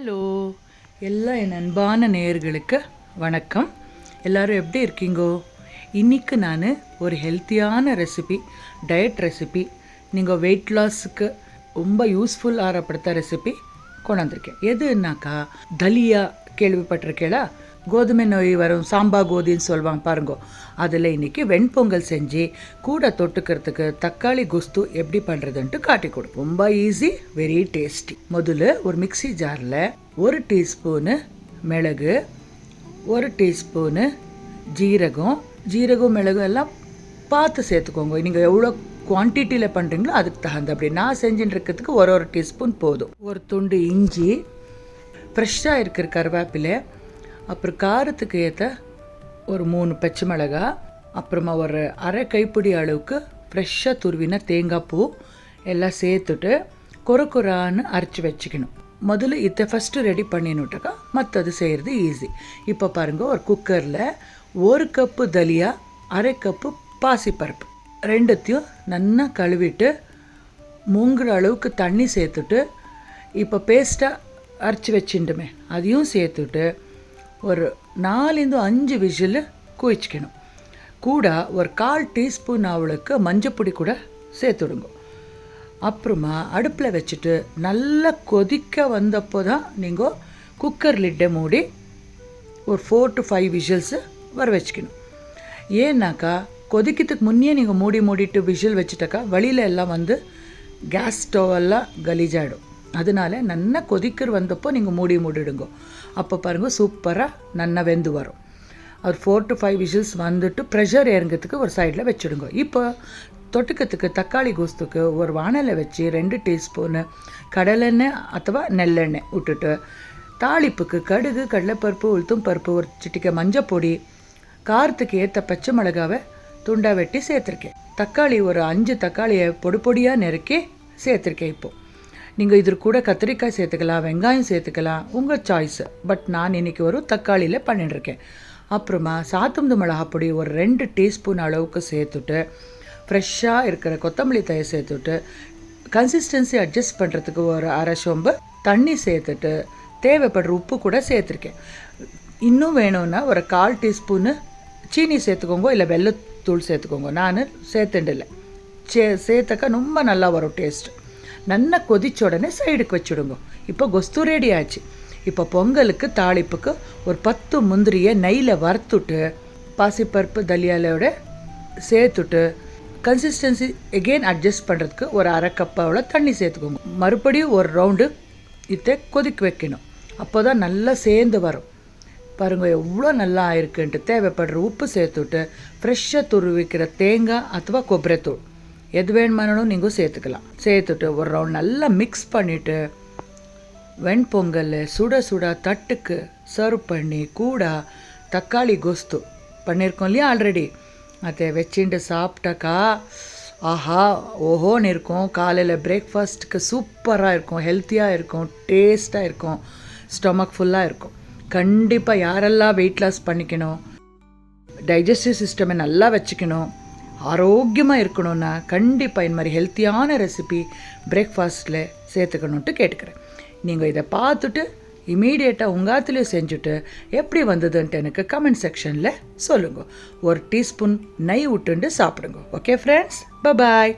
Hello, எல்லா என் அன்பான நேயர்களுக்கு வணக்கம். எல்லோரும் எப்படி இருக்கீங்கோ? இன்றைக்கி நான் ஒரு ஹெல்த்தியான ரெசிபி, டயட் ரெசிபி, நீங்கள் வெயிட் லாஸுக்கு ரொம்ப யூஸ்ஃபுல் ஆகப்படுத்த ரெசிபி கொண்டு வந்திருக்கேன். எதுனாக்கா தலியா கேள்விப்பட்டிருக்கேளா? கோதுமை நோய் வரும் சாம்பா கோதின்னு சொல்லுவாங்க பாருங்கோ. அதில் இன்றைக்கி வெண்பொங்கல் செஞ்சு கூட தொட்டுக்கிறதுக்கு தக்காளி குஸ்து எப்படி பண்ணுறதுன்ட்டு காட்டி கொடுப்போம். ரொம்ப ஈஸி, வெரி டேஸ்டி. முதல்ல ஒரு மிக்சி ஜாரில் 1 டீஸ்பூனு மிளகு, 1 டீஸ்பூனு ஜீரகம் மிளகு எல்லாம் பார்த்து சேர்த்துக்கோங்க. நீங்கள் எவ்வளோ குவான்டிட்டியில் பண்ணுறீங்களோ அதுக்கு தகுந்த. அப்படி நான் செஞ்சுட்டு இருக்கிறதுக்கு ஒரு டீஸ்பூன் போதும். ஒரு துண்டு இஞ்சி, ஃப்ரெஷ்ஷாக இருக்கிற கருவேப்பிலை, அப்புறம் காரத்துக்கு ஏற்ற ஒரு 3 பச்சை மிளகா, அப்புறமா ஒரு அரை கைப்பிடி அளவுக்கு ஃப்ரெஷ்ஷாக துருவின தேங்காய் பூ எல்லாம் சேர்த்துட்டு கொரான்னு அரைச்சி வச்சுக்கணும். முதல்ல இதை ஃபஸ்ட்டு ரெடி பண்ணினுட்டாக்கா மற்றது செய்கிறது ஈஸி. இப்போ பாருங்கள், ஒரு குக்கரில் 1 கப்பு தலியா, அரை கப்பு பாசிப்பருப்பு ரெண்டுத்தையும் நல்லா கழுவிட்டு மூங்குற அளவுக்கு தண்ணி சேர்த்துட்டு இப்போ பேஸ்ட்டாக அரைச்சி வச்சுட்டுமே அதையும் சேர்த்துட்டு ஒரு 4-5 விசில் குவிச்சிக்கணும். கூட ஒரு 1/4 டீஸ்பூன் அவளுக்கு மஞ்சப்பொடி கூட சேர்த்துடுங்க. அப்புறமா அடுப்பில் வச்சுட்டு நல்லா கொதிக்க வந்தப்போ தான் நீங்கள் குக்கர் லிட்டை மூடி ஒரு 4 to 5 விசில்ஸு வர வச்சுக்கணும். ஏன்னாக்கா கொதிக்கிறதுக்கு முன்னே நீங்கள் மூடிட்டு விசில் வச்சுட்டாக்கா வழியில் எல்லாம் வந்து கேஸ் ஸ்டவெல்லாம் கலீஜாகிடும். அதனால நல்லா கொதிக்கிற வந்தப்போ நீங்கள் மூடிடுங்க. அப்போ பாருங்கள், சூப்பராக நல்லா வெந்து வரும். ஒரு 4 to 5 விசில்ஸ் வந்துட்டு ப்ரெஷர் இறங்கிறதுக்கு ஒரு சைடில் வச்சுடுங்க. இப்போ தொட்டுக்கிறதுக்கு தக்காளி கோஸ்துக்கு ஒரு வானலை வச்சு 2 டீஸ்பூனு கடலெண்ணெய் ಅಥವಾ நெல்லெண்ணெய் விட்டுட்டு தாளிப்புக்கு கடுகு, கடலைப்பருப்பு, உளுத்தம் பருப்பு, ஒரு சிட்டிக்கை மஞ்சப்பொடி, காரத்துக்கு ஏற்ற பச்சை மிளகாவை துண்டாக வெட்டி சேர்த்துருக்கேன். தக்காளி ஒரு 5 தக்காளியை பொடியாக நெருக்கி சேர்த்துருக்கேன். இப்போது நீங்கள் இது கூட கத்திரிக்காய் சேர்த்துக்கலாம், வெங்காயம் சேர்த்துக்கலாம், உங்கள் சாய்ஸு. பட் நான் இன்றைக்கி ஒரு தக்காளியில் பண்ணிட்டுருக்கேன். அப்புறமா சாத்தும்பு மிளகாப்பொடி ஒரு 2 டீஸ்பூன் அளவுக்கு சேர்த்துட்டு ஃப்ரெஷ்ஷாக இருக்கிற கொத்தமல்லி தழை சேர்த்துட்டு கன்சிஸ்டன்சி அட்ஜஸ்ட் பண்ணுறதுக்கு ஒரு அரை சொம்பு தண்ணி சேர்த்துட்டு தேவைப்படுற உப்பு கூட சேர்த்துருக்கேன். இன்னும் வேணும்னா ஒரு 1/4 டீஸ்பூனு சீனி சேர்த்துக்கோங்க, இல்லை வெள்ளத்தூள் சேர்த்துக்கோங்க. நான் சேர்த்துண்டில்லை. சேர்த்தாக்கா ரொம்ப நல்லா வரும் டேஸ்ட்டு. நல்லா கொதிச்ச உடனே சைடுக்கு வச்சுடுங்க. இப்போ கொஸ்து ரெடி ஆச்சு. இப்போ பொங்கலுக்கு தாளிப்புக்கு ஒரு 10 முந்திரியை நெய்யில் வறுத்துட்டு பாசிப்பருப்பு தலியாலோட சேர்த்துட்டு கன்சிஸ்டன்சி எகெயின் அட்ஜஸ்ட் பண்ணுறதுக்கு ஒரு அரை கப்பாவில் தண்ணி சேர்த்துக்கோங்க. மறுபடியும் ஒரு ரவுண்டு இதை கொதிக்க வைக்கணும். அப்போ தான் நல்லா சேர்ந்து வரும். பாருங்கள் எவ்வளோ நல்லா ஆயிருக்குன்ட்டு. தேவைப்படுற உப்பு சேர்த்துட்டு ஃப்ரெஷ்ஷாக துருவிக்கிற தேங்காய் ಅಥವಾ கொಬ್ಬரித்தூள் எது வேணுமானாலும் நீங்கள் சேர்த்துக்கலாம். சேர்த்துட்டு ஒரு ரவுண்ட் நல்லா மிக்ஸ் பண்ணிவிட்டு வெண்பொங்கல் சுட தட்டுக்கு சர்வ் பண்ணி கூட தக்காளி கோஸ்து பண்ணியிருக்கோம் இல்லையா ஆல்ரெடி, அதை வச்சுட்டு சாப்பிட்டாக்கா ஆஹா ஓஹோன்னு இருக்கும். காலையில் பிரேக்ஃபாஸ்ட்டுக்கு சூப்பராக இருக்கும், ஹெல்த்தியாக இருக்கும், டேஸ்ட்டாக இருக்கும், ஸ்டொமக் ஃபுல்லாக இருக்கும். கண்டிப்பாக யாரெல்லாம் வெயிட் லாஸ் பண்ணிக்கணும், டைஜஸ்டிவ் சிஸ்டமை நல்லா வச்சுக்கணும், ஆரோக்கியமாக இருக்கணும்னா கண்டிப்பாக இந்த மாதிரி ஹெல்த்தியான ரெசிபி பிரேக்ஃபாஸ்ட்டில் சேர்த்துக்கணுன்ட்டு கேட்டுக்கிறேன். நீங்கள் இதை பார்த்துட்டு இமீடியட்டாக உங்காத்துலேயும் செஞ்சுட்டு எப்படி வந்ததுன்ட்டு எனக்கு கமெண்ட் செக்ஷனில் சொல்லுங்கள். ஒரு டீஸ்பூன் நெய் விட்டுண்டு சாப்பிடுங்க. ஓகே ஃப்ரெண்ட்ஸ், பாய்.